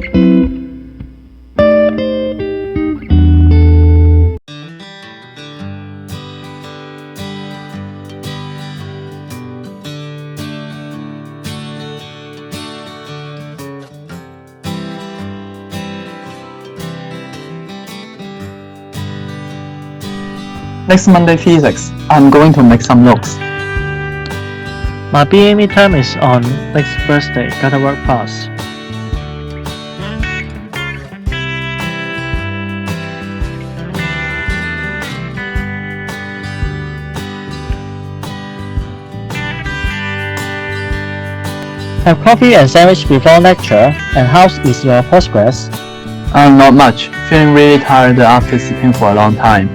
Next Monday physics, I'm going to make some notes. My BA midterm is on next Thursday, gotta work fast. Have coffee and sandwich before lecture, and how is your progress? Not much, feeling really tired after sitting for a long time.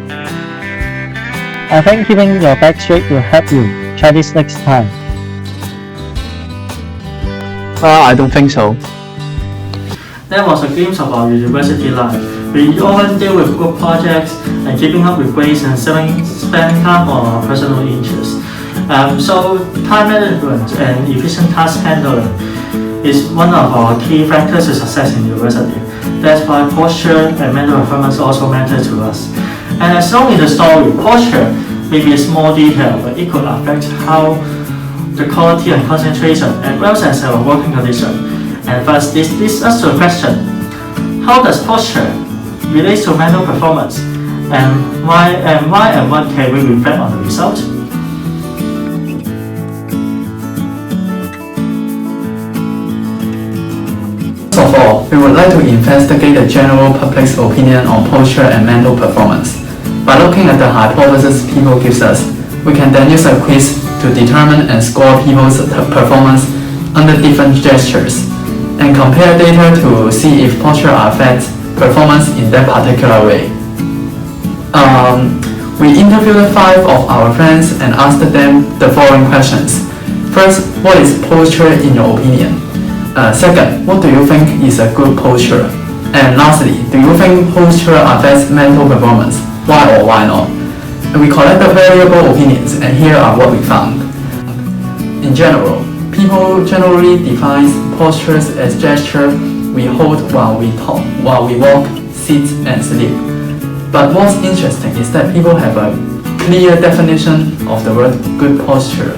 I think keeping your back straight will help you. Try this next time. Well, I don't think so. That was a glimpse of our university life. We often deal with group projects and keeping up with grades and spending time on our personal interests. So time management and efficient task handling is one of our key factors to success in university. That's why posture and mental performance also matter to us. And as shown in the story, posture may be a small detail, but it could affect how the quality and concentration as well as our working condition. And thus this leads us to a question: how does posture relate to mental performance, and why and what can we reflect on the result? First of all, we would like to investigate the general public's opinion on posture and mental performance. By looking at the hypothesis people gives us, we can then use a quiz to determine and score people's performance under different gestures, and compare data to see if posture affects performance in that particular way. We interviewed 5 of our friends and asked them the following questions. First, what is posture in your opinion? Second, what do you think is a good posture? And lastly, do you think posture affects mental performance? Why or why not? And we collected variable opinions, and here are what we found. In general, people generally define postures as gesture we hold while we talk, while we walk, sit, and sleep. But what's interesting is that people have a clear definition of the word good posture.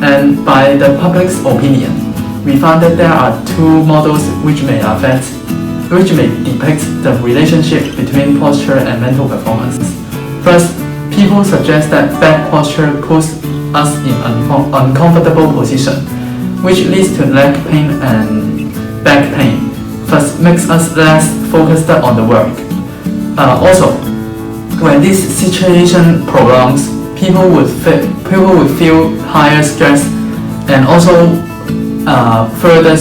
And by the public's opinion, we found that there are 2 models which may depict the relationship between posture and mental performance. First, people suggest that bad posture puts us in an uncomfortable position, which leads to leg pain and back pain, thus makes us less focused on the work. Also, when this situation prolongs, people would feel higher stress and also further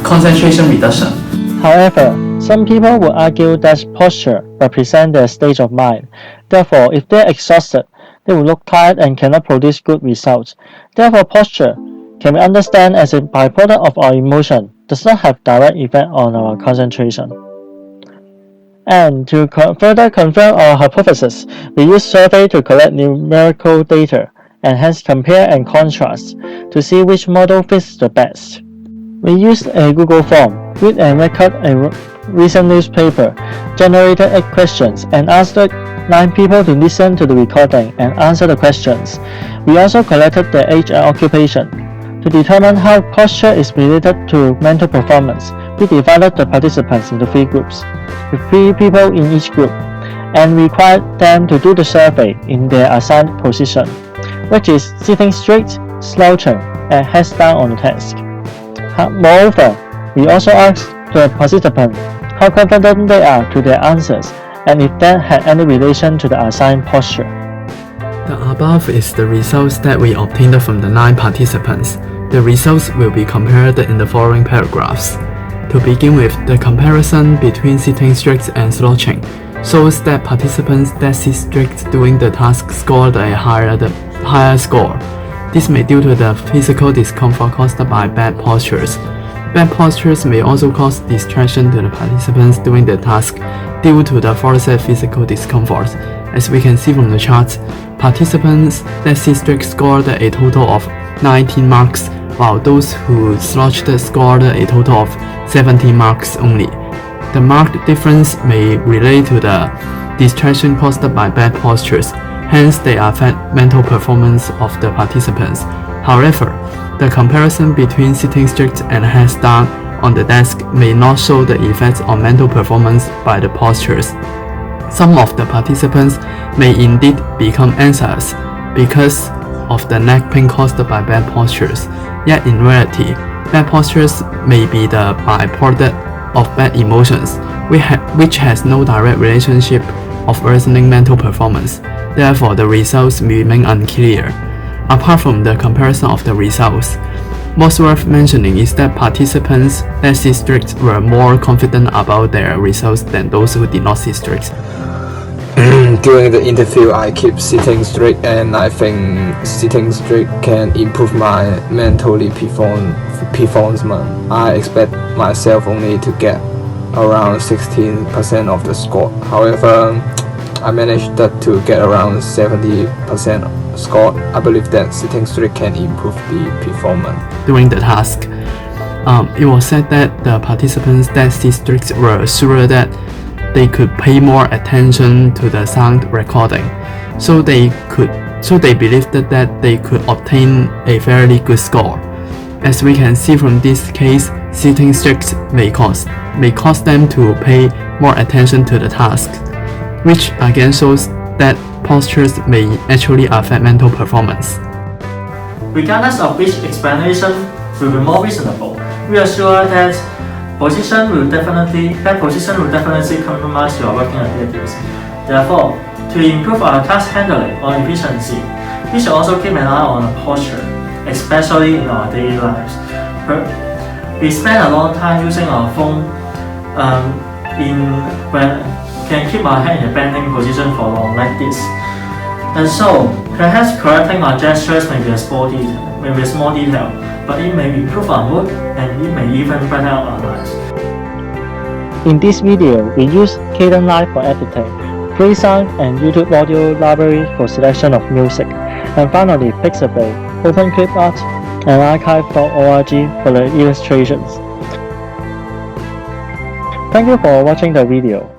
concentration reduction. However, some people will argue that posture represents their state of mind. Therefore, if they're exhausted, they will look tired and cannot produce good results. Therefore, posture can be understood as a byproduct of our emotion, does not have direct effect on our concentration. And to further confirm our hypothesis, we use survey to collect numerical data and hence compare and contrast to see which model fits the best. We used a Google form, read and record a recent newspaper, generated 8 questions, and asked 9 people to listen to the recording and answer the questions. We also collected their age and occupation. To determine how posture is related to mental performance, we divided the participants into 3 groups, with 3 people in each group, and required them to do the survey in their assigned position, which is sitting straight, slouching, and heads down on the desk. Moreover, we also asked the participants how confident they are to their answers and if that had any relation to the assigned posture. The above is the results that we obtained from the 9 participants. The results will be compared in the following paragraphs. To begin with, the comparison between sitting straight and slouching shows that participants that sit straight doing the task scored a higher score. This may be due to the physical discomfort caused by bad postures. Bad postures may also cause distraction to the participants doing the task due to the forced physical discomfort. As we can see from the chart, participants that sit straight scored a total of 19 marks, while those who slouched scored a total of 70 marks only. The marked difference may relate to the distraction caused by bad postures, hence they affect mental performance of the participants. However, the comparison between sitting straight and heads down on the desk may not show the effects on mental performance by the postures. Some of the participants may indeed become anxious because of the neck pain caused by bad postures, yet in reality, bad postures may be the byproduct of bad emotions, which has no direct relationship of worsening mental performance. Therefore, the results remain unclear. Apart from the comparison of the results, what's worth mentioning is that participants that sit straight were more confident about their results than those who did not sit straight. During the interview, I keep sitting straight, and I think sitting straight can improve my mentally performance. I expect myself only to get around 16% of the score. However, I managed to get around 70% score. I believe that sitting straight can improve the performance. During the task, it was said that the participants that sit straight were sure that they could pay more attention to the sound recording, so they believed that they could obtain a fairly good score. As we can see from this case, sitting straight may cause them to pay more attention to the task, which again shows that postures may actually affect mental performance. Regardless of which explanation will be more reasonable, we are sure that that position will definitely compromise your working abilities. Therefore, to improve our task handling or efficiency, we should also keep an eye on our posture, especially in our daily lives. We spend a long time using our phone can keep our head in a bending position for long like this. And so, perhaps correcting our gestures may be a small detail, but it may improve our mood and it may even brighten up our lives. In this video, we use Kdenlive for editing, Freesound and YouTube audio library for selection of music, and finally Pixabay, OpenClipArt, and archive.org for the illustrations. Thank you for watching the video.